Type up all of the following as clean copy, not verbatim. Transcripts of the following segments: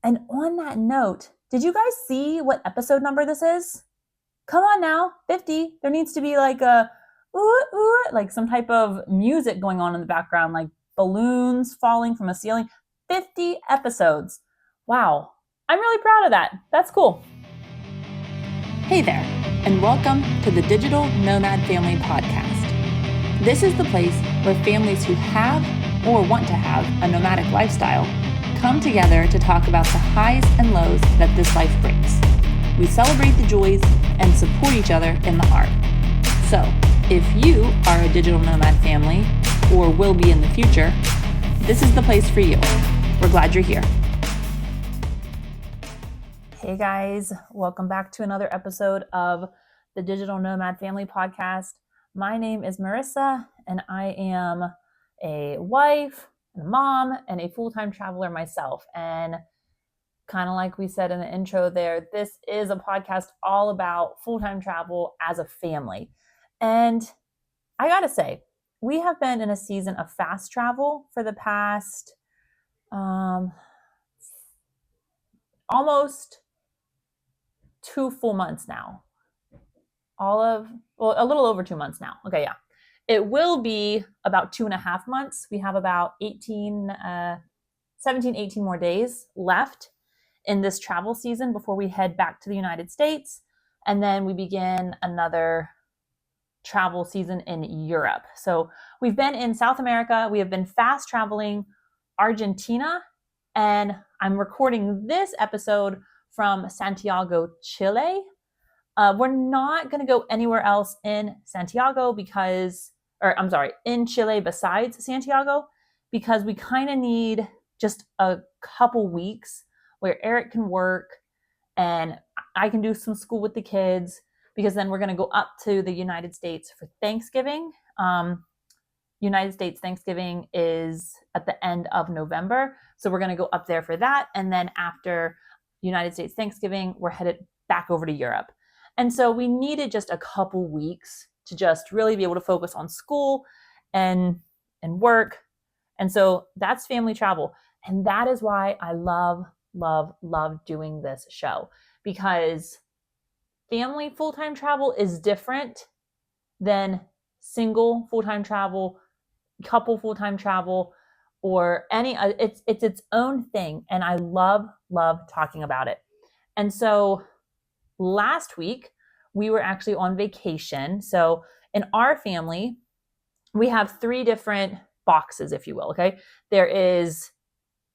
And on that note, did you guys see what episode number this is? Come on now, 50. There needs to be like a ooh, ooh, like some type of music going on in the background, like balloons falling from a ceiling. 50 episodes. Wow. I'm really proud of that. That's cool. Hey there, and welcome to the Digital Nomad Family Podcast. This is the place where families who have or want to have a nomadic lifestyle come together to talk about the highs and lows that this life brings. We celebrate the joys and support each other in the heart. So, if you are a digital nomad family or will be in the future, this is the place for you. We're glad you're here. Hey guys, welcome back to another episode of the Digital Nomad Family Podcast. My name is Marissa, and I am a wife, and a mom, and a full-time traveler myself. And kind of like we said in the intro there, this is a podcast all about full-time travel as a family. And I gotta say, we have been in a season of fast travel for the past almost 2 full months now. A little over 2 months now. Okay, yeah. It will be about 2.5 months. We have about 17, 18 more days left in this travel season before we head back to the United States. And then we begin another travel season in Europe. So we've been in South America. We have been fast traveling Argentina. And I'm recording this episode from Santiago, Chile. We're not going to go anywhere else in Santiago in Chile besides Santiago, because we kind of need just a couple weeks where Eric can work and I can do some school with the kids, because then we're going to go up to the United States for Thanksgiving. United States Thanksgiving is at the end of November. So we're going to go up there for that. And then after United States Thanksgiving, we're headed back over to Europe. And so we needed just a couple weeks to just really be able to focus on school and work. And so that's family travel. And that is why I love doing this show, because family full-time travel is different than single full-time travel, couple full-time travel, or any, it's its own thing. And I love talking about it. And so last week, we were actually on vacation. So in our family, we have 3 different boxes, if you will, okay? There is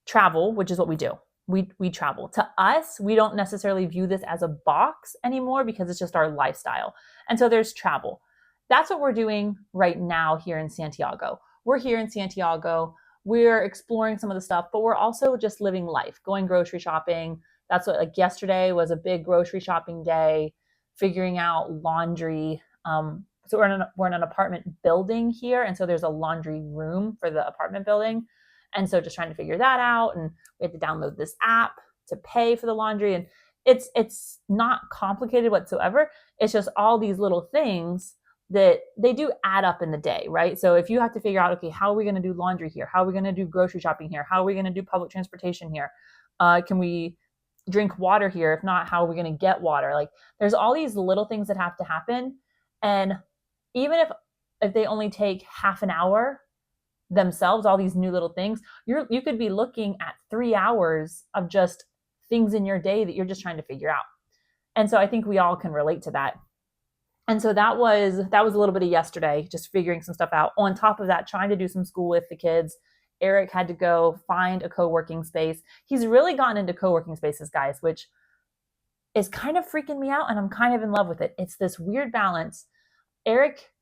travel, which is what we do. We travel. To us, we don't necessarily view this as a box anymore because it's just our lifestyle. And so there's travel. That's what we're doing right now here in Santiago. We're here in Santiago. We're exploring some of the stuff, but we're also just living life, going grocery shopping. That's what, like yesterday was a big grocery shopping day, figuring out laundry. So we're in an apartment building here. And so there's a laundry room for the apartment building. And so just trying to figure that out. And we had to download this app to pay for the laundry. And it's not complicated whatsoever. It's just all these little things that they do add up in the day, right? So if you have to figure out, okay, how are we going to do laundry here? How are we going to do grocery shopping here? How are we going to do public transportation here? Can we drink water here? If not, how are we going to get water? Like, there's all these little things that have to happen. And even if they only take half an hour themselves, all these new little things, you could be looking at 3 hours of just things in your day that you're just trying to figure out. And so I think we all can relate to that. And so that was a little bit of yesterday, just figuring some stuff out. On top of that, trying to do some school with the kids. Eric had to go find a co-working space. He's really gotten into co-working spaces, guys, which is kind of freaking me out, and I'm kind of in love with it. It's this weird balance. Eric,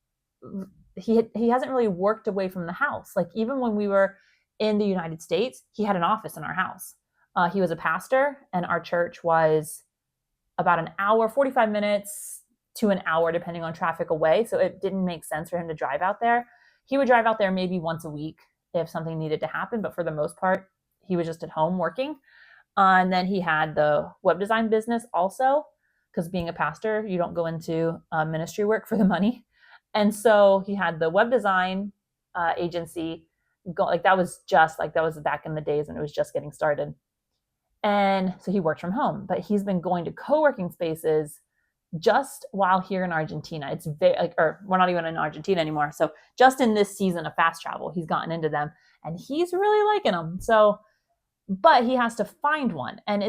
he hasn't really worked away from the house. Like, even when we were in the United States, he had an office in our house. He was a pastor, and our church was about an hour, 45 minutes to an hour, depending on traffic, away. So it didn't make sense for him to drive out there. He would drive out there maybe once a week if something needed to happen. But for the most part, he was just at home working. And then he had the web design business also, because being a pastor, you don't go into ministry work for the money. And so he had the web design agency. That was back in the days when it was just getting started. And so he worked from home, but he's been going to co-working spaces just while here in Argentina. It's very like, or we're not even in Argentina anymore. So just in this season of fast travel, he's gotten into them and he's really liking them. So, but he has to find one. And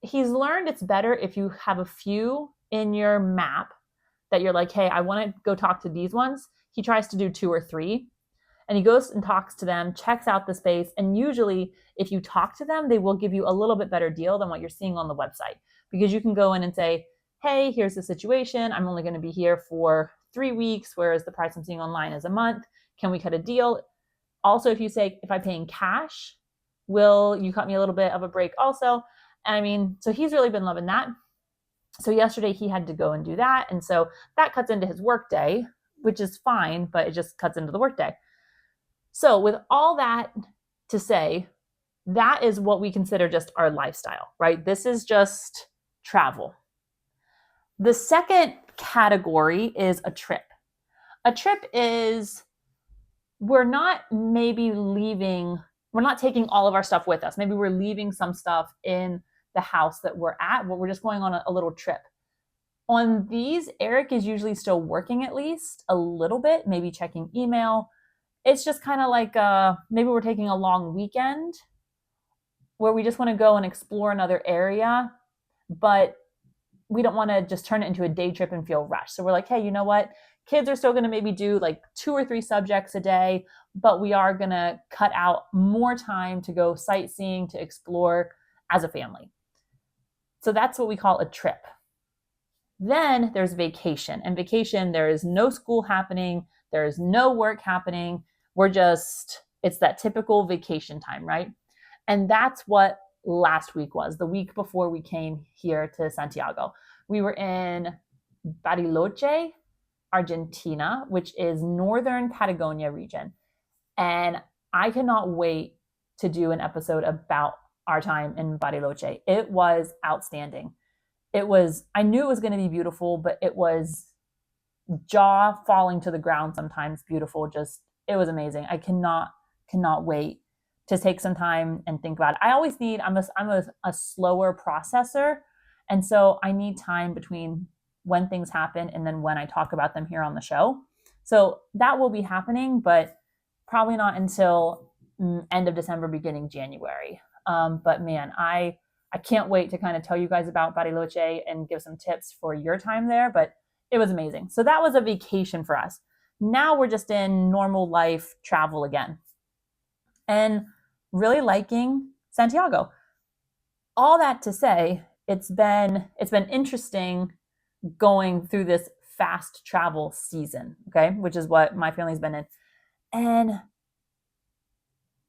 he's learned it's better if you have a few in your map that you're like, hey, I want to go talk to these ones. He tries to do 2 or 3 and he goes and talks to them, checks out the space. And usually if you talk to them, they will give you a little bit better deal than what you're seeing on the website, because you can go in and say, hey, here's the situation. I'm only going to be here for 3 weeks, whereas the price I'm seeing online is a month. Can we cut a deal? Also, if you say, if I pay in cash, will you cut me a little bit of a break also? And I mean, so he's really been loving that. So yesterday he had to go and do that. And so that cuts into his work day, which is fine, but it just cuts into the work day. So with all that to say, that is what we consider just our lifestyle, right? This is just travel. The second category is a trip. A trip is, we're not taking all of our stuff with us. Maybe we're leaving some stuff in the house that we're at, but we're just going on a little trip. On these, Eric is usually still working at least a little bit, maybe checking email. It's just kind of like maybe we're taking a long weekend where we just want to go and explore another area, but we don't want to just turn it into a day trip and feel rushed. So we're like, hey, you know what? Kids are still going to maybe do like 2 or 3 subjects a day, but we are going to cut out more time to go sightseeing, to explore as a family. So that's what we call a trip. Then there's vacation. And vacation, there is no school happening. There is no work happening. It's that typical vacation time, right? And that's what last week was, the week before we came here to Santiago. We were in Bariloche, Argentina, which is northern Patagonia region. And I cannot wait to do an episode about our time in Bariloche. It was outstanding. I knew it was going to be beautiful, but it was jaw falling to the ground sometimes beautiful. It was amazing. I cannot wait to take some time and think about it. I'm a slower processor. And so I need time between when things happen and then when I talk about them here on the show. So that will be happening, but probably not until end of December, beginning January. But man, I can't wait to kind of tell you guys about Bariloche and give some tips for your time there, but it was amazing. So that was a vacation for us. Now we're just in normal life travel again. And really liking Santiago. All that to say, it's been interesting going through this fast travel season, okay, which is what my family's been in. And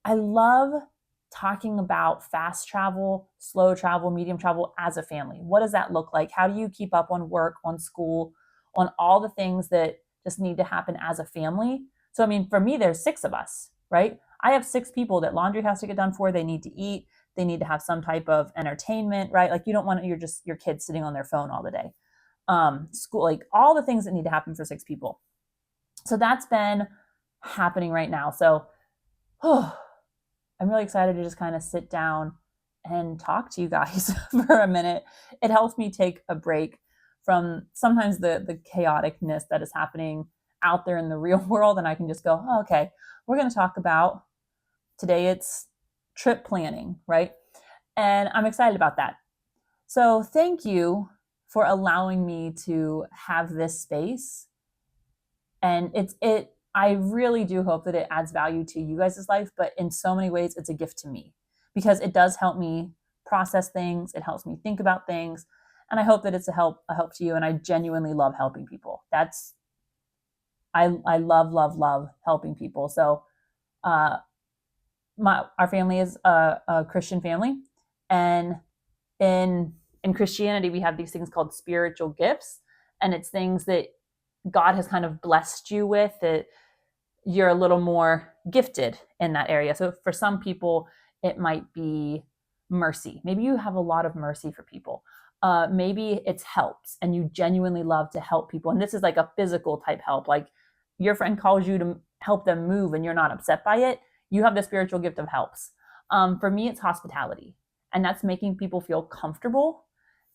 I love talking about fast travel, slow travel, medium travel as a family. What does that look like? How do you keep up on work, on school, on all the things that just need to happen as a family? So, I mean, for me, there's 6 of us, right? I have 6 people that laundry has to get done for. They need to eat. They need to have some type of entertainment, right? Like you don't want your kids sitting on their phone all the day. School, like all the things that need to happen for 6 people. So that's been happening right now. So, I'm really excited to just kind of sit down and talk to you guys for a minute. It helps me take a break from sometimes the chaoticness that is happening out there in the real world. And I can just go, oh, okay, we're going to talk about today. It's trip planning, right? And I'm excited about that. So thank you for allowing me to have this space. And I really do hope that it adds value to you guys' life, but in so many ways, it's a gift to me because it does help me process things. It helps me think about things. And I hope that it's a help to you. And I genuinely love helping people. I love helping people. So our family is a Christian family. And in Christianity, we have these things called spiritual gifts. And it's things that God has kind of blessed you with that you're a little more gifted in that area. So for some people, it might be mercy. Maybe you have a lot of mercy for people. Maybe it's helps and you genuinely love to help people. And this is like a physical type help. Like your friend calls you to help them move and you're not upset by it. You have the spiritual gift of helps. For me, it's hospitality. and that's making people feel comfortable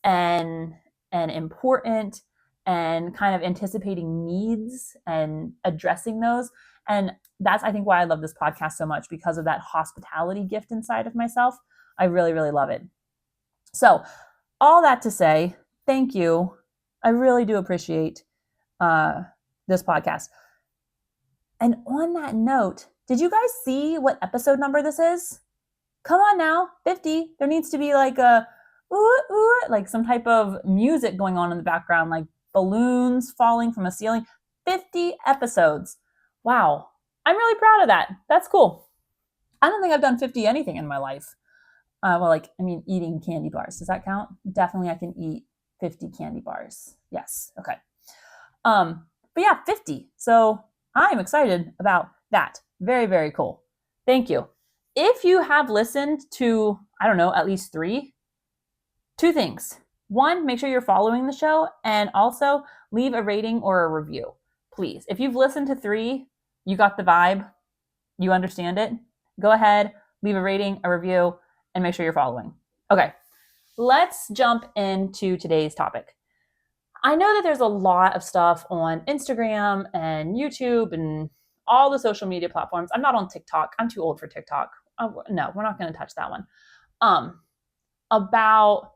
and important and kind of anticipating needs and addressing those. And that's, I think, why I love this podcast so much, because of that hospitality gift inside of myself. I really, really love it. So all that to say, thank you. I really do appreciate this podcast. And on that note, did you guys see what episode number this is? Come on now, 50. There needs to be like a ooh, ooh, like some type of music going on in the background, like balloons falling from a ceiling. 50 episodes. Wow. I'm really proud of that. That's cool. I don't think I've done 50 anything in my life. Eating candy bars. Does that count? Definitely I can eat 50 candy bars. Yes. Okay. But yeah, 50. So I'm excited about that. Very, very cool. Thank you. If you have listened to, I don't know, at least 3, 2 things. 1, make sure you're following the show, and also leave a rating or a review, please. If you've listened to 3, you got the vibe, you understand it, go ahead, leave a rating, a review, and make sure you're following. Okay, let's jump into today's topic. I know that there's a lot of stuff on Instagram and YouTube and all the social media platforms. I'm not on TikTok. I'm too old for TikTok. No, we're not going to touch that one. About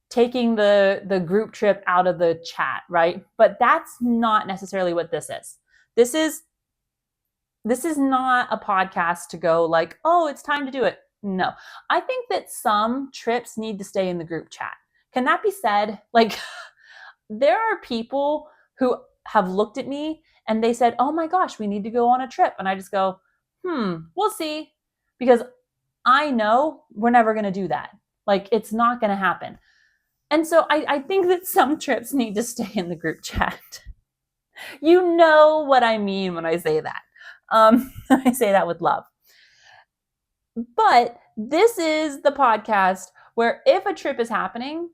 taking the group trip out of the chat, right? But that's not necessarily what this is. This is not a podcast to go like, oh, it's time to do it. No, I think that some trips need to stay in the group chat. Can that be said? Like, there are people who have looked at me and they said, oh my gosh, we need to go on a trip. And I just go, we'll see. Because I know we're never going to do that. Like, it's not going to happen. And so I think that some trips need to stay in the group chat. You know what I mean when I say that. I say that with love. But this is the podcast where if a trip is happening,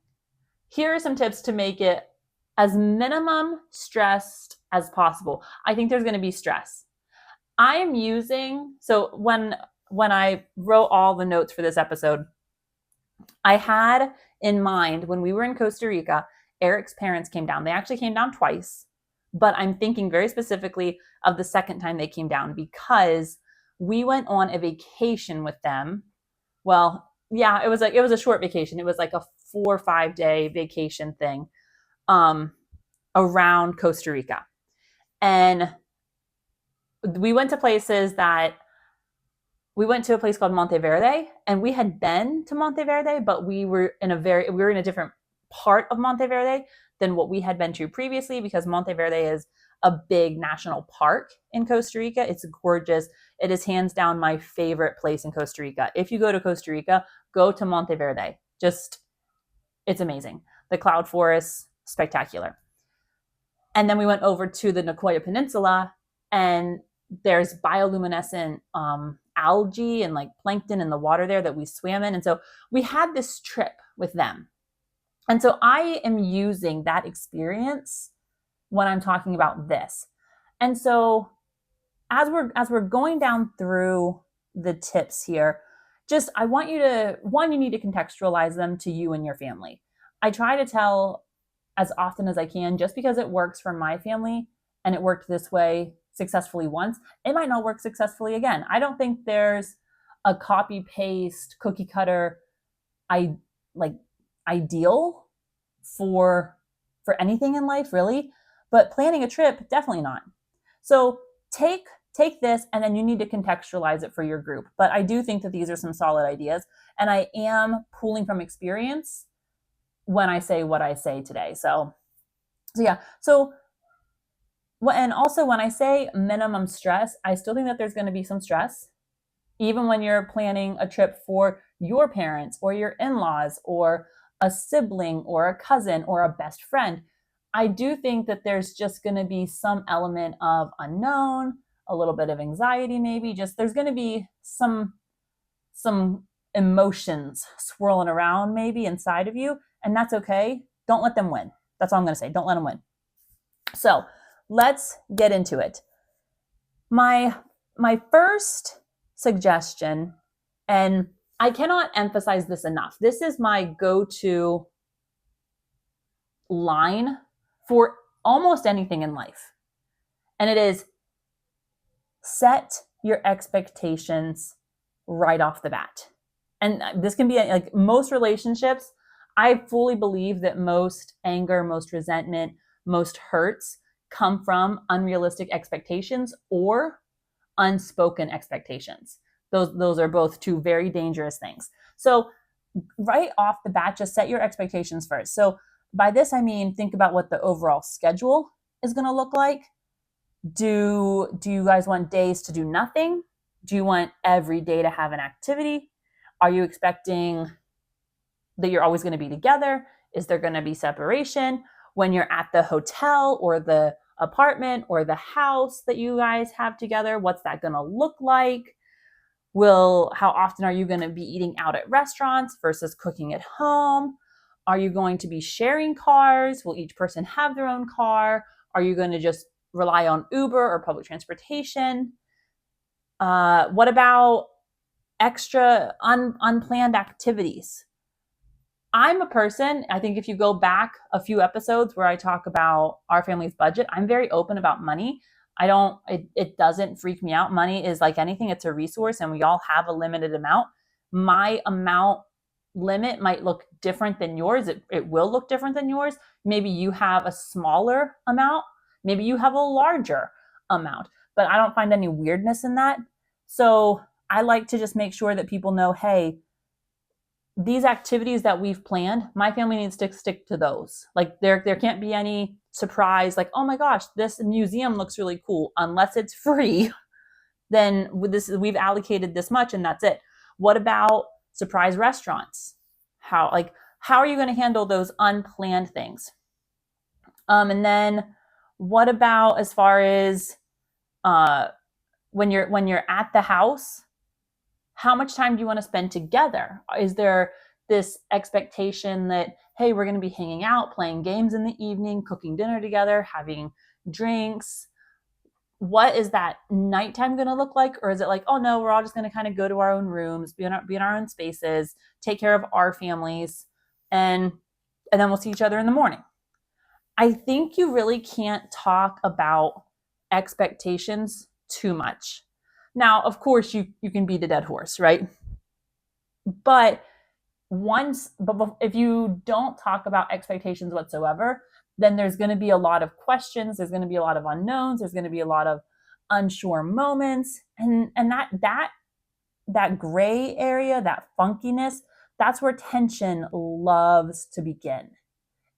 here are some tips to make it as minimum stressed as possible. I think there's going to be stress. I am using, so when I wrote all the notes for this episode, I had in mind when we were in Costa Rica, Eric's parents came down. They actually came down twice, but I'm thinking very specifically of the second time they came down because we went on a vacation with them. Well, yeah, it was a short vacation. It was like a 4 or 5 day vacation thing around Costa Rica. And we went to places that we went to a place called Monteverde, and we had been to Monteverde, but we were in a different part of Monteverde than what we had been to previously, because Monteverde is a big national park in Costa Rica. It's gorgeous. It is hands down my favorite place in Costa Rica. If you go to Costa Rica, go to Monteverde. It's amazing. The cloud forests, spectacular. And then we went over to the Nicoya Peninsula, and there's bioluminescent algae and like plankton in the water there that we swam in. And so we had this trip with them. And so I am using that experience when I'm talking about this. And so as we're going down through the tips here, I want you to, you need to contextualize them to you and your family. I try to tell as often as I can, just because it works for my family and it worked this way successfully once, it might not work successfully again. I don't think there's a copy paste cookie cutter ideal for anything in life, really, but planning a trip, definitely not. So take this, and then you need to contextualize it for your group. But I do think that these are some solid ideas, and I am pulling from experience when I say what I say today. So yeah. And also when I say minimum stress, I still think that there's going to be some stress, even when you're planning a trip for your parents or your in-laws or a sibling or a cousin or a best friend. I do think that there's just going to be some element of unknown, a little bit of anxiety, maybe there's going to be some emotions swirling around maybe inside of you, and that's okay. Don't let them win. That's all I'm going to say. Don't let them win. So let's get into it. My first suggestion, and I cannot emphasize this enough. This is my go-to line for almost anything in life. And it is set your expectations right off the bat. And this can be like most relationships. I fully believe that most anger, most resentment, most hurts come from unrealistic expectations or unspoken expectations. Those are both two very dangerous things. So right off the bat, just set your expectations first. So by this, I mean, think about what the overall schedule is going to look like. Do you guys want days to do nothing? Do you want every day to have an activity? Are you expecting that you're always going to be together? Is there going to be separation when you're at the hotel or the apartment or the house that you guys have together? What's that going to look like? How often are you going to be eating out at restaurants versus cooking at home? Are you going to be sharing cars? Will each person have their own car? Are you going to just rely on Uber or public transportation? What about extra unplanned activities? I'm a person, I think if you go back a few episodes where I talk about our family's budget, I'm very open about money. It doesn't freak me out. Money is like anything, it's a resource and we all have a limited amount. My amount limit might look different than yours. It will look different than yours. Maybe you have a smaller amount. Maybe you have a larger amount, but I don't find any weirdness in that. So I like to just make sure that people know, hey, these activities that we've planned, my family needs to stick to those. Like there can't be any surprise, like, oh my gosh, this museum looks really cool. Unless it's free, then we've allocated this much and that's it. What about surprise restaurants? How are you going to handle those unplanned things? And then what about as far as when you're at the house? How much time do you want to spend together? Is there this expectation that, hey, we're going to be hanging out, playing games in the evening, cooking dinner together, having drinks? What is that nighttime going to look like? Or is it like, oh no, we're all just going to kind of go to our own rooms, be in our own spaces, take care of our families, and then we'll see each other in the morning? I think you really can't talk about expectations too much. Now, of course, you can beat a dead horse, right? But if you don't talk about expectations whatsoever, then there's going to be a lot of questions. There's going to be a lot of unknowns. There's going to be a lot of unsure moments, and that gray area, that funkiness, that's where tension loves to begin.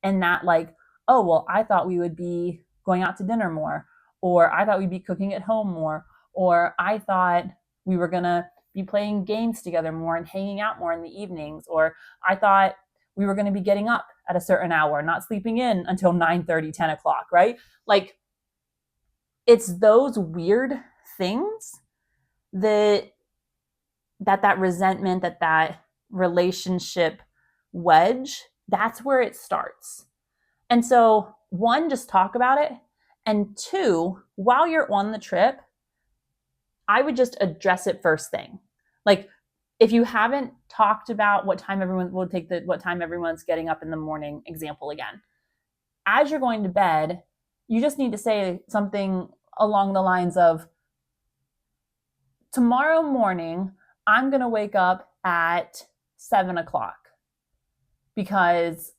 And that like, oh well, I thought we would be going out to dinner more, or I thought we'd be cooking at home more, or I thought we were going to be playing games together more and hanging out more in the evenings, or I thought we were going to be getting up at a certain hour, not sleeping in until 9:30, 10 o'clock, right? Like, it's those weird things that resentment, that relationship wedge, that's where it starts. And so, one, just talk about it. And two, while you're on the trip, I would just address it first thing. Like, if you haven't talked about what time everyone's getting up in the morning example again, as you're going to bed, you just need to say something along the lines of, tomorrow morning, I'm going to wake up at 7 o'clock because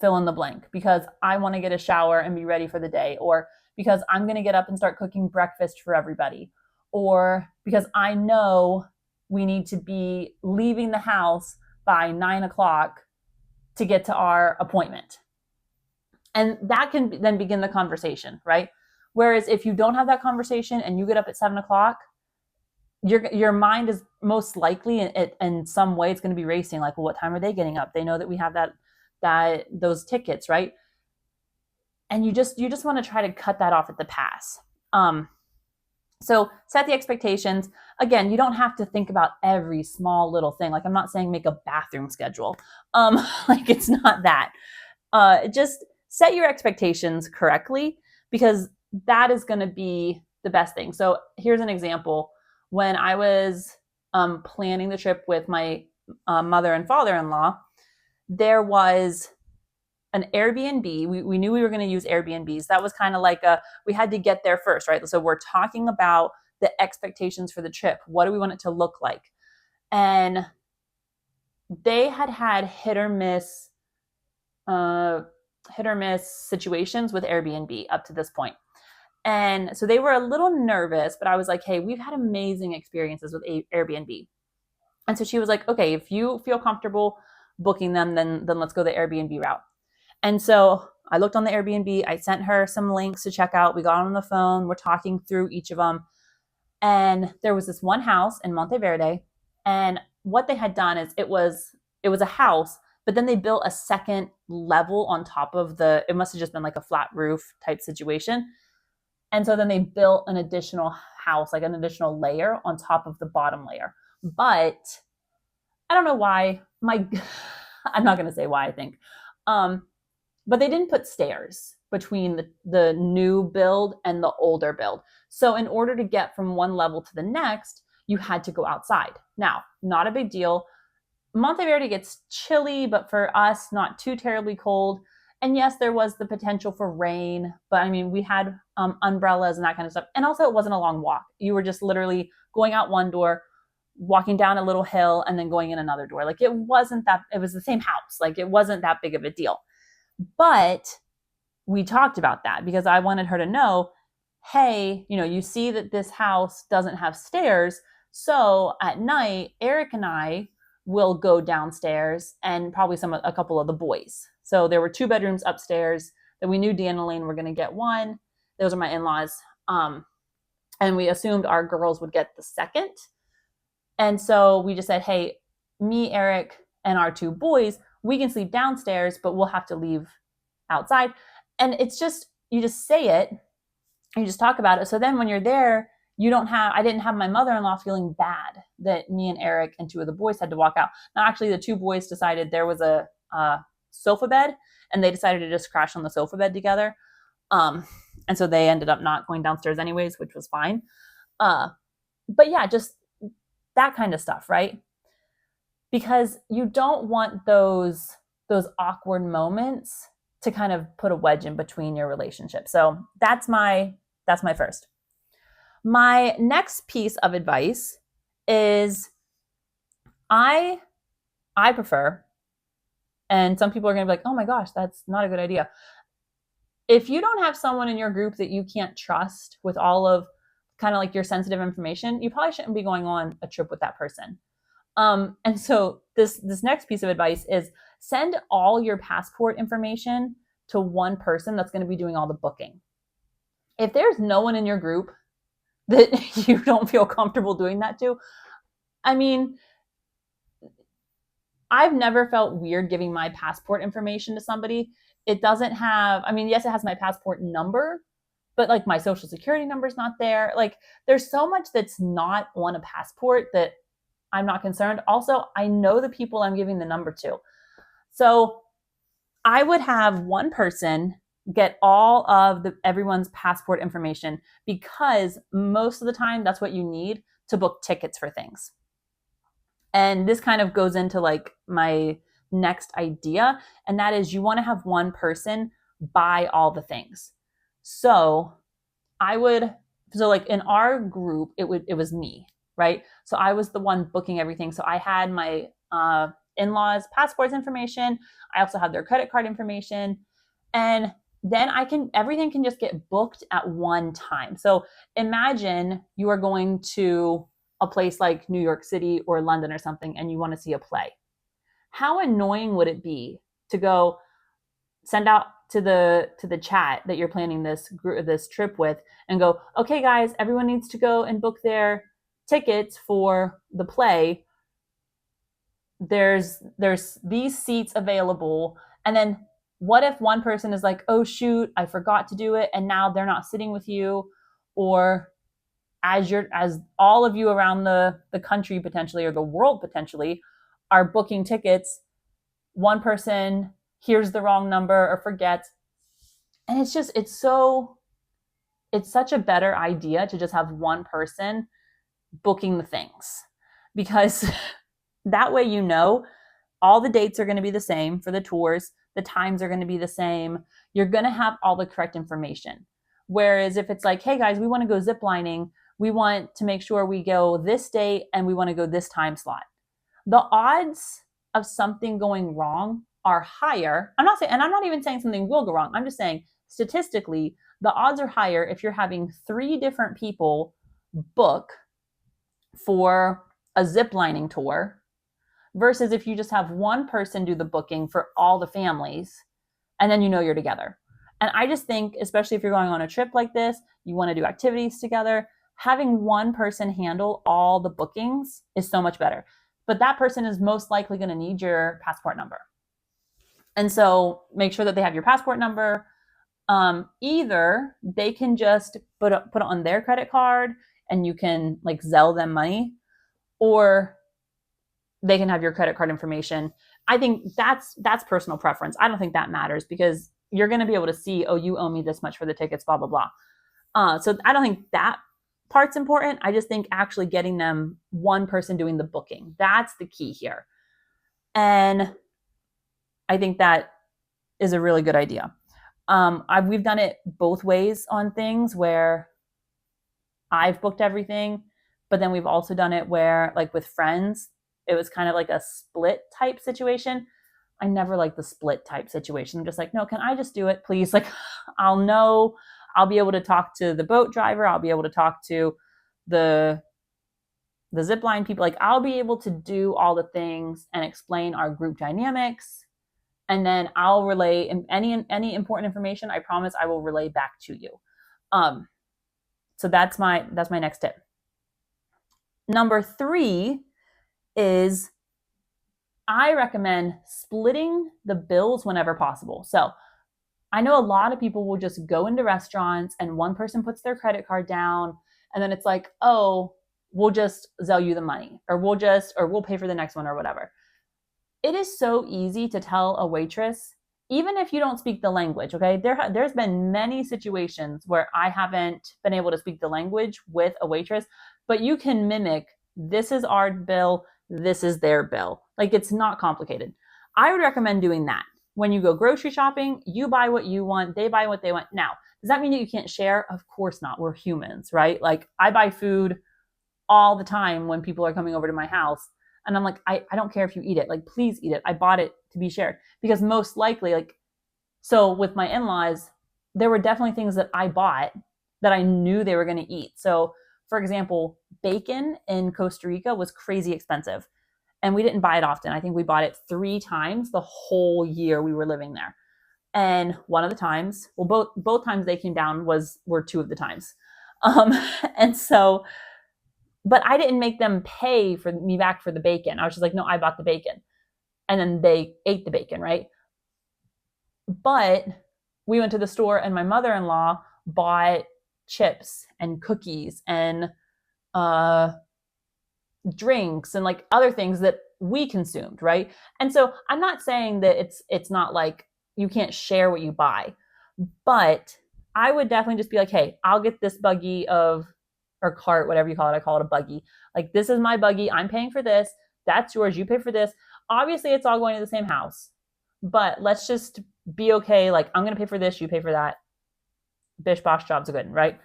fill in the blank, because I want to get a shower and be ready for the day, or because I'm going to get up and start cooking breakfast for everybody, or because I know we need to be leaving the house by 9 o'clock to get to our appointment. And that can then begin the conversation, right? Whereas if you don't have that conversation and you get up at 7 o'clock, your mind is most likely in some way it's going to be racing. Like, well, what time are they getting up? They know that we have those tickets, right? And you just want to try to cut that off at the pass. So set the expectations. Again, you don't have to think about every small little thing. Like, I'm not saying make a bathroom schedule. Like, it's not that. Just set your expectations correctly, because that is going to be the best thing. So here's an example. When I was planning the trip with my mother and father-in-law, there was an Airbnb. We knew we were going to use Airbnbs. That was kind of like we had to get there first, right? So we're talking about the expectations for the trip. What do we want it to look like? And they had hit or miss situations with Airbnb up to this point. And so they were a little nervous, but I was like, hey, we've had amazing experiences with Airbnb. And so she was like, okay, if you feel comfortable booking them, then let's go the Airbnb route. And so I looked on the Airbnb, I sent her some links to check out. We got on the phone, we're talking through each of them. And there was this one house in Monteverde. And what they had done is it was a house, but then they built a second level on top of it must have just been like a flat roof type situation. And so then they built an additional house, like an additional layer on top of the bottom layer. But I don't know why. I'm not going to say why, I think. But they didn't put stairs between the new build and the older build. So in order to get from one level to the next, you had to go outside. Now, not a big deal. Monteverde gets chilly, but for us, not too terribly cold. And yes, there was the potential for rain, but I mean, we had umbrellas and that kind of stuff. And also, it wasn't a long walk. You were just literally going out one door, walking down a little hill, and then going in another door. Like, it was the same house. Like, it wasn't that big of a deal. But we talked about that because I wanted her to know, hey, you see that this house doesn't have stairs. So at night, Eric and I will go downstairs and probably a couple of the boys. So there were 2 bedrooms upstairs that we knew Dan and Elaine were going to get one. Those are my in-laws. And we assumed our girls would get the second. And so we just said, hey, me, Eric, and our 2 boys, we can sleep downstairs, but we'll have to leave outside. And it's just, you just say it, you just talk about it. So then when you're there, I didn't have my mother-in-law feeling bad that me and Eric and 2 of the boys had to walk out. Now, actually, the 2 boys decided there was a sofa bed, and they decided to just crash on the sofa bed together. And so they ended up not going downstairs anyways, which was fine. But yeah, just that kind of stuff, right? Because you don't want those awkward moments to kind of put a wedge in between your relationship. So that's my first. My next piece of advice is I prefer, and some people are going to be like, oh my gosh, that's not a good idea. If you don't have someone in your group that you can't trust with all of kind of like your sensitive information, you probably shouldn't be going on a trip with that person. And so this next piece of advice is send all your passport information to one person that's going to be doing all the booking. If there's no one in your group that you don't feel comfortable doing that to, I mean, I've never felt weird giving my passport information to somebody. It doesn't have, yes, it has my passport number, but like my social security number is not there. Like, there's so much that's not on a passport that I'm not concerned. Also, I know the people I'm giving the number to. So I would have one person get all of everyone's passport information, because most of the time that's what you need to book tickets for things. And this kind of goes into like my next idea, and that is you want to have one person buy all the things. So like in our group, it was me, right? So I was the one booking everything. So I had my in-laws' passports information. I also have their credit card information. And then everything can just get booked at one time. So imagine you are going to a place like New York City or London or something, and you want to see a play. How annoying would it be to go send out to the chat that you're planning this trip with and go, okay, guys, everyone needs to go and book their tickets for the play. There's these seats available. And then what if one person is like, oh shoot, I forgot to do it, and now they're not sitting with you? Or as all of you around the country potentially, or the world potentially, are booking tickets, one person hears the wrong number or forgets. And it's such a better idea to just have one person booking the things. because that way, you know, all the dates are going to be the same for the tours. The times are going to be the same. You're going to have all the correct information. Whereas if it's like, hey guys, we want to go ziplining, we want to make sure we go this date and we want to go this time slot. The odds of something going wrong are higher. I'm not even saying something will go wrong. I'm just saying statistically, the odds are higher if you're having 3 different people book for a ziplining tour versus if you just have one person do the booking for all the families and then you know you're together. And I just think, especially if you're going on a trip like this, you want to do activities together, having one person handle all the bookings is so much better. But that person is most likely going to need your passport number. And so make sure that they have your passport number. Either they can just put it on their credit card and you can like Zelle them money, or they can have your credit card information. I think that's personal preference. I don't think that matters because you're going to be able to see, oh, you owe me this much for the tickets, blah, blah, blah. So I don't think that part's important. I just think actually getting them one person doing the booking. That's the key here. And I think that is a really good idea. We've done it both ways on things where I've booked everything, but then we've also done it where, like with friends, it was kind of like a split type situation. I never like the split type situation. I'm just like, no, can I just do it, please? Like, I'll know, I'll be able to talk to the boat driver. I'll be able to talk to the zipline people. Like, I'll be able to do all the things and explain our group dynamics. And then I'll relay any important information. I promise I will relay back to you. So that's my next tip. Number 3 is I recommend splitting the bills whenever possible. So I know a lot of people will just go into restaurants and one person puts their credit card down and then it's like, oh, we'll just Zelle you the money, or we'll pay for the next one or whatever. It is so easy to tell a waitress, even if you don't speak the language, okay? There's been many situations where I haven't been able to speak the language with a waitress, but you can mimic, this is our bill, this is their bill. Like, it's not complicated. I would recommend doing that. When you go grocery shopping, you buy what you want, they buy what they want. Now, does that mean that you can't share? Of course not. We're humans, right? Like, I buy food all the time when people are coming over to my house. And I'm like, I don't care if you eat it. Like, please eat it. I bought it to be shared. Because most likely, like, so with my in-laws, there were definitely things that I bought that I knew they were going to eat. So, for example, bacon in Costa Rica was crazy expensive. And we didn't buy it often. I think we bought it 3 times the whole year we were living there. And one of the times, well, both times they came down were 2 of the times. And so, but I didn't make them pay for me back for the bacon. I was just like, no, I bought the bacon. And then they ate the bacon, right? But we went to the store and my mother-in-law bought chips and cookies and drinks and like other things that we consumed, right? And so I'm not saying that it's not like you can't share what you buy, but I would definitely just be like, hey, I'll get this buggy or cart, whatever you call it. I call it a buggy. Like, this is my buggy. I'm paying for this. That's yours. You pay for this. Obviously, it's all going to the same house, but let's just be okay. Like, I'm going to pay for this. You pay for that. Bish bosh, jobs are good, right?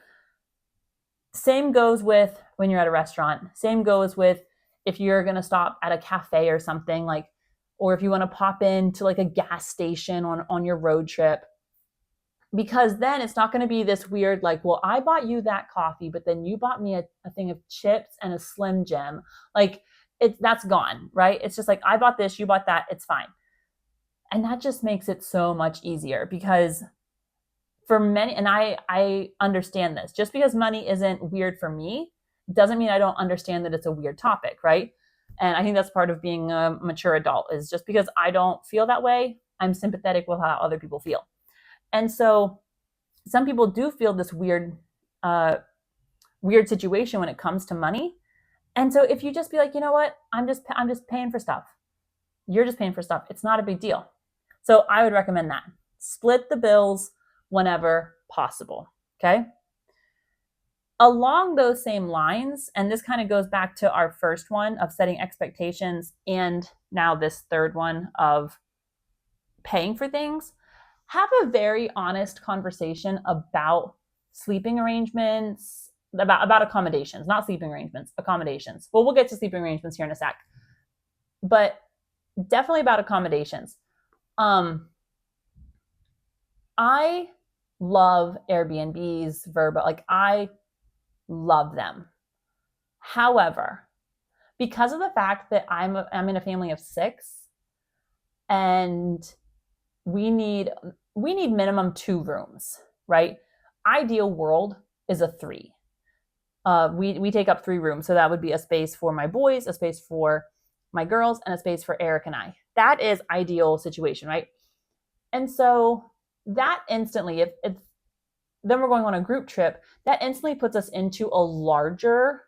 Same goes with when you're at a restaurant. Same goes with if you're going to stop at a cafe or something, like, or if you want to pop into like a gas station on your road trip. Because then it's not going to be this weird, like, well, I bought you that coffee, but then you bought me a thing of chips and a Slim Jim. Like, that's gone, right? It's just like, I bought this, you bought that, it's fine. And that just makes it so much easier because for many, and I understand this, just because money isn't weird for me doesn't mean I don't understand that it's a weird topic, right? And I think that's part of being a mature adult, is just because I don't feel that way, I'm sympathetic with how other people feel. And so some people do feel this weird situation when it comes to money. And so if you just be like, you know what, I'm just paying for stuff. You're just paying for stuff. It's not a big deal. So I would recommend that. Split the bills whenever possible. Okay. along those same lines, and this kind of goes back to our first one of setting expectations, and now this third one of paying for things, have a very honest conversation about sleeping arrangements, about accommodations, not sleeping arrangements, accommodations. Well, we'll get to sleeping arrangements here in a sec, but definitely about accommodations. I love Airbnbs, Vrbo, like I love them. However, because of the fact that I'm in a family of 6 and we need minimum 2 rooms, right? Ideal world is a 3. We take up 3 rooms, so that would be a space for my boys, a space for my girls, and a space for Eric and I. That is ideal situation, right? And so that instantly, if then we're going on a group trip, that instantly puts us into a larger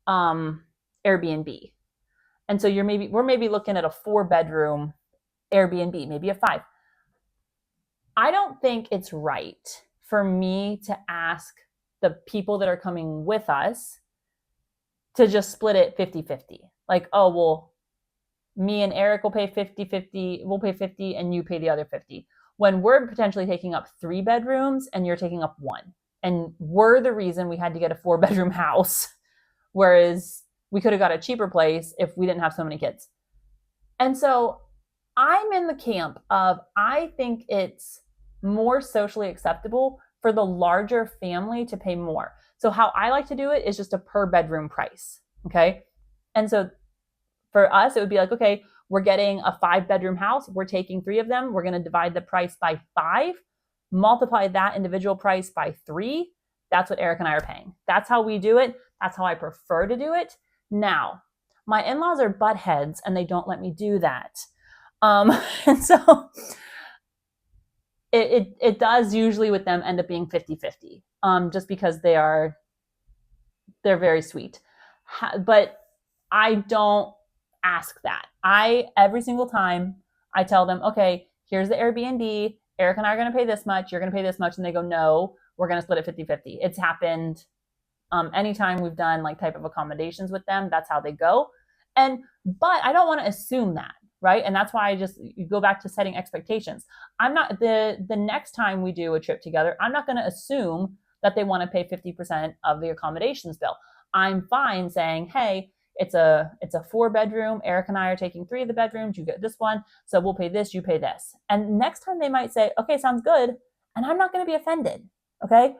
Airbnb. And so we're maybe looking at a 4-bedroom Airbnb, maybe a 5. I don't think it's right for me to ask the people that are coming with us to just split it 50-50. Like, oh, well, me and Eric will pay 50-50, we'll pay 50 and you pay the other 50. When we're potentially taking up 3 bedrooms and you're taking up 1. And we're the reason we had to get a 4-bedroom house, whereas we could have got a cheaper place if we didn't have so many kids. And so I'm in the camp of, I think it's more socially acceptable for the larger family to pay more. So how I like to do it is just a per bedroom price, okay? And so for us, it would be like, okay, we're getting a 5-bedroom house. We're taking 3 of them. We're going to divide the price by 5, multiply that individual price by 3. That's what Eric and I are paying. That's how we do it. That's how I prefer to do it. Now, my in-laws are butt heads and they don't let me do that. And so it does usually with them end up being 50-50, just because they're very sweet. But I don't ask that. Every single time I tell them, okay, here's the Airbnb. Eric and I are going to pay this much. You're going to pay this much. And they go, no, we're going to split it 50-50. It's happened anytime we've done like type of accommodations with them. That's how they go. But I don't want to assume that, right? And that's why you go back to setting expectations. I'm not the next time we do a trip together, I'm not going to assume that they want to pay 50% of the accommodations bill. I'm fine saying, hey, it's a 4-bedroom. Eric and I are taking 3 of the bedrooms. You get this one. So we'll pay this, you pay this. And next time they might say, okay, sounds good. And I'm not going to be offended. Okay.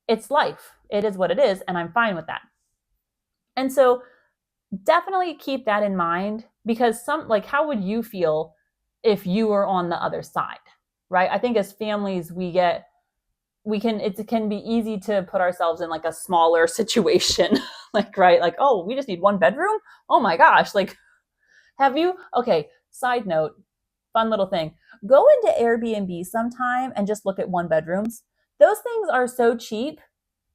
It's life. It is what it is. And I'm fine with that. And so definitely keep that in mind, because how would you feel if you were on the other side, right? I think as families, it can be easy to put ourselves in like a smaller situation, right? Like, oh, we just need 1 bedroom. Oh my gosh. Like, okay. Side note, fun little thing. Go into Airbnb sometime and just look at 1-bedrooms. Those things are so cheap.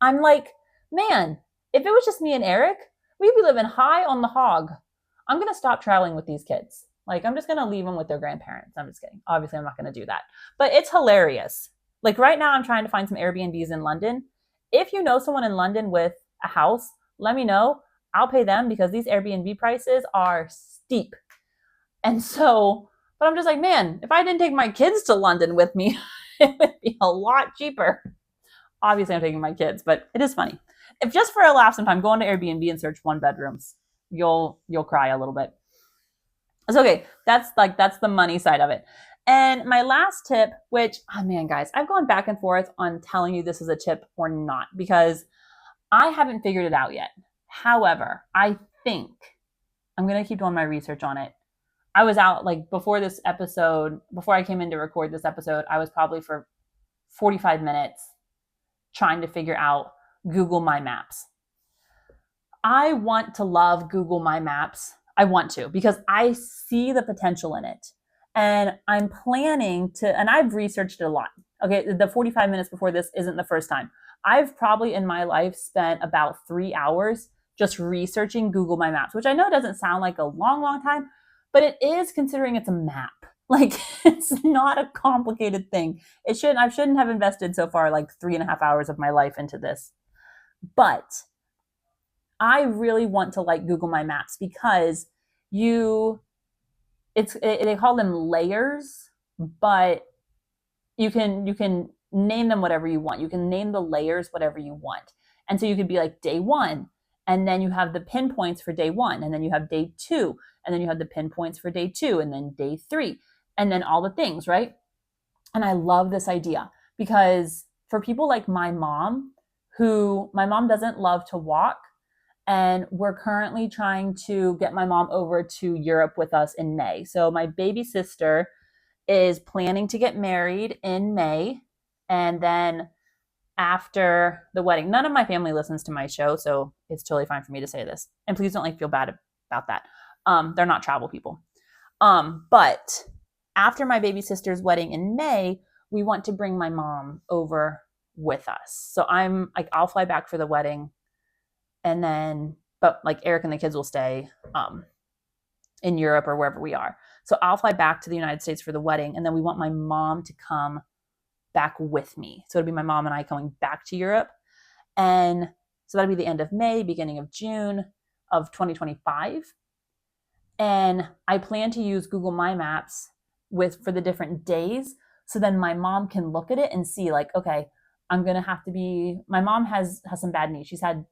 I'm like, man, if it was just me and Eric, we'd be living high on the hog. I'm going to stop traveling with these kids. Like, I'm just going to leave them with their grandparents. I'm just kidding. Obviously, I'm not going to do that. But it's hilarious. Like right now, I'm trying to find some Airbnbs in London. If you know someone in London with a house, let me know. I'll pay them, because these Airbnb prices are steep. And so, but I'm just like, man, if I didn't take my kids to London with me, it would be a lot cheaper. Obviously, I'm taking my kids, but it is funny. If just for a laugh sometime, go into Airbnb and search 1-bedrooms. You'll cry a little bit. It's okay. That's the money side of it. And my last tip, which, oh man, guys, I've gone back and forth on telling you this is a tip or not, because I haven't figured it out yet. However, I think I'm going to keep doing my research on it. I was out before I came in to record this episode, I was probably for 45 minutes trying to figure out Google My Maps. I want to love Google My Maps. I want to, because I see the potential in it. And I'm planning to, and I've researched it a lot. Okay, the 45 minutes before this isn't the first time. I've probably in my life spent about 3 hours just researching Google My Maps, which I know doesn't sound like a long, long time, but it is, considering it's a map. Like, it's not a complicated thing. I shouldn't have invested so far 3.5 hours of my life into this. But I really want to like Google My Maps because they call them layers, but you can name them whatever you want. You can name the layers whatever you want. And so you could be like day 1, and then you have the pinpoints for day 1, and then you have day 2, and then you have the pinpoints for day 2, and then day 3, and then all the things, right? And I love this idea because for people like my mom, who my mom doesn't love to walk, and we're currently trying to get my mom over to Europe with us in May. So my baby sister is planning to get married in May. And then after the wedding, none of my family listens to my show, so it's totally fine for me to say this. And please don't feel bad about that. They're not travel people. But after my baby sister's wedding in May, we want to bring my mom over with us. So I'll fly back for the wedding, and then, but like Eric and the kids will stay in Europe or wherever we are. So I'll fly back to the United States for the wedding, and then we want my mom to come back with me. So it'll be my mom and I going back to Europe. And so that'll be the end of May, beginning of June of 2025. And I plan to use Google My Maps for the different days. So then my mom can look at it and see like, okay, I'm going to have to my mom has some bad knees. She's had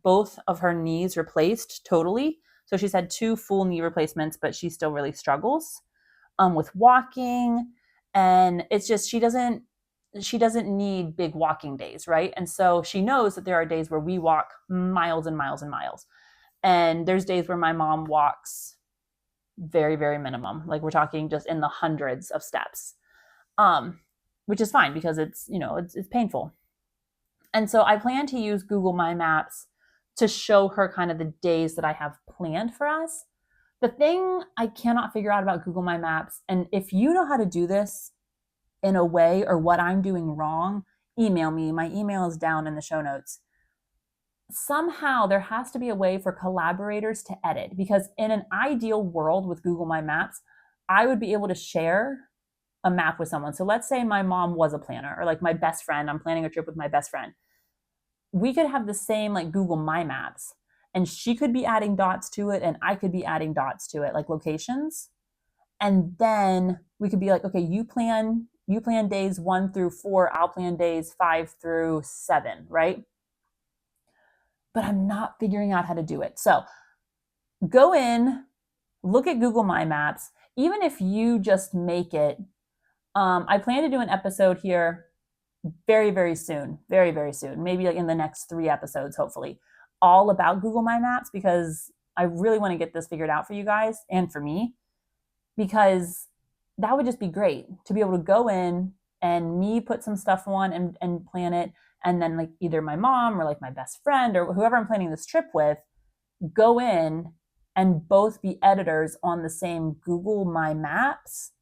both of her knees replaced totally. So she's had 2 full knee replacements, but she still really struggles with walking. And it's just, she doesn't need big walking days, right? And so she knows that there are days where we walk miles and miles and miles. And there's days where my mom walks very, very minimum. Like we're talking just in the hundreds of steps, which is fine because it's painful. And so I plan to use Google My Maps to show her kind of the days that I have planned for us. The thing I cannot figure out about Google My Maps, and if you know how to do this in a way or what I'm doing wrong, email me. My email is down in the show notes. Somehow there has to be a way for collaborators to edit, because in an ideal world with Google My Maps, I would be able to share a map with someone. So let's say my mom was a planner, or like my best friend, I'm planning a trip with my best friend. We could have the same like Google My Maps, and she could be adding dots to it and I could be adding dots to it, like locations. And then we could be like, okay, you plan days 1 through 4, I'll plan days 5 through 7, right? But I'm not figuring out how to do it. So go in, look at Google My Maps. Even if you just make it, I plan to do an episode here very, very soon, very, very soon, maybe like in the next 3 episodes, hopefully, all about Google My Maps, because I really want to get this figured out for you guys and for me, because that would just be great to be able to go in and me put some stuff on and plan it. And then like either my mom or like my best friend or whoever I'm planning this trip with, go in and both be editors on the same Google My Maps.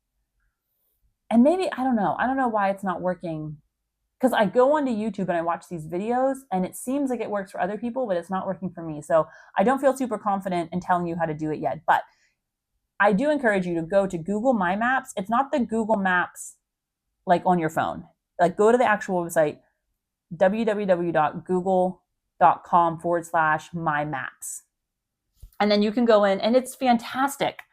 And maybe, I don't know why it's not working, because I go onto YouTube and I watch these videos and it seems like it works for other people, but it's not working for me. So I don't feel super confident in telling you how to do it yet, but I do encourage you to go to Google My Maps. It's not the Google Maps like on your phone. Like go to the actual website, www.google.com/my maps. And then you can go in and it's fantastic.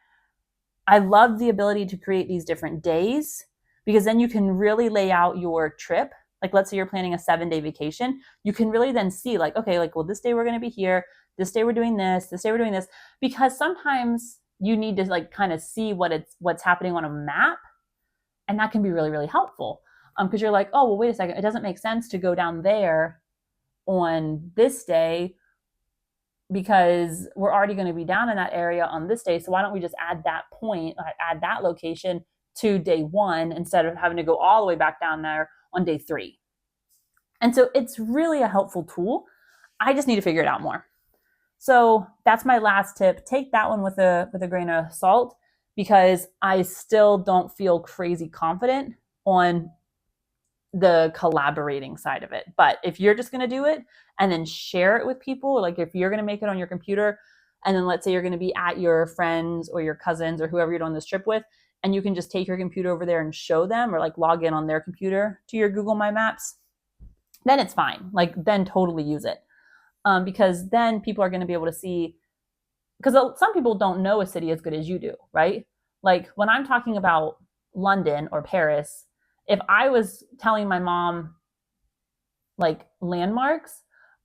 I love the ability to create these different days, because then you can really lay out your trip. Like let's say you're planning a 7-day vacation. You can really then see like, okay, like, well, this day we're going to be here. This day we're doing this. This day we're doing this. Because sometimes you need to like kind of see what's happening on a map. And that can be really, really helpful. Because you're like, oh, well, wait a second. It doesn't make sense to go down there on this day because we're already going to be down in that area on this day. So why don't we just add that location to day 1 instead of having to go all the way back down there on day 3. And so it's really a helpful tool. I just need to figure it out more. So that's my last tip. Take that one with a grain of salt, because I still don't feel crazy confident on the collaborating side of it. But if you're just going to do it and then share it with people, like if you're going to make it on your computer, and then let's say you're going to be at your friends or your cousins or whoever you're doing this trip with, and you can just take your computer over there and show them, or like log in on their computer to your Google My Maps, then it's fine. Like, then totally use it. Because then people are going to be able to see, because some people don't know a city as good as you do, right? Like when I'm talking about London or Paris, if I was telling my mom like landmarks,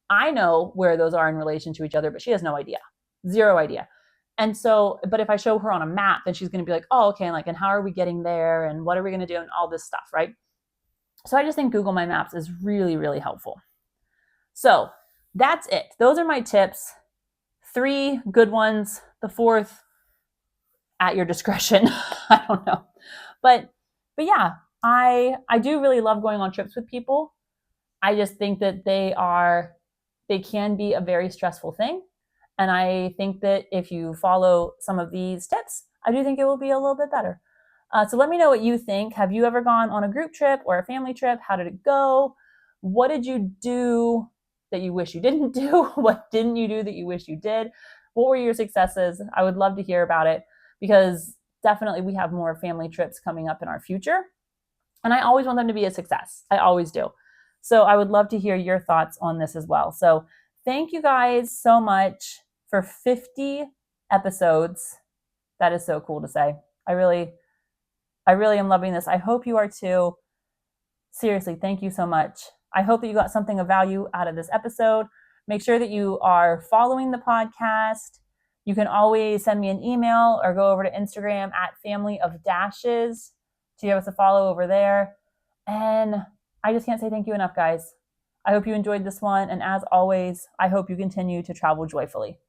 I know where those are in relation to each other, but she has no idea, zero idea. And so, but if I show her on a map, then she's going to be like, oh, okay, like, and how are we getting there? And what are we going to do? And all this stuff, right? So I just think Google My Maps is really, really helpful. So that's it. Those are my tips. 3 good ones. The 4th, at your discretion. I don't know. But yeah, I do really love going on trips with people. I just think that they can be a very stressful thing. And I think that if you follow some of these tips, I do think it will be a little bit better. So let me know what you think. Have you ever gone on a group trip or a family trip? How did it go? What did you do that you wish you didn't do? What didn't you do that you wish you did? What were your successes? I would love to hear about it, because definitely we have more family trips coming up in our future. And I always want them to be a success. I always do. So I would love to hear your thoughts on this as well. So thank you guys so much for 50 episodes. That is so cool to say. I really am loving this. I hope you are too. Seriously, thank you so much. I hope that you got something of value out of this episode. Make sure that you are following the podcast. You can always send me an email or go over to Instagram at Family of Dashes to give us a follow over there. And I just can't say thank you enough, guys. I hope you enjoyed this one. And as always, I hope you continue to travel joyfully.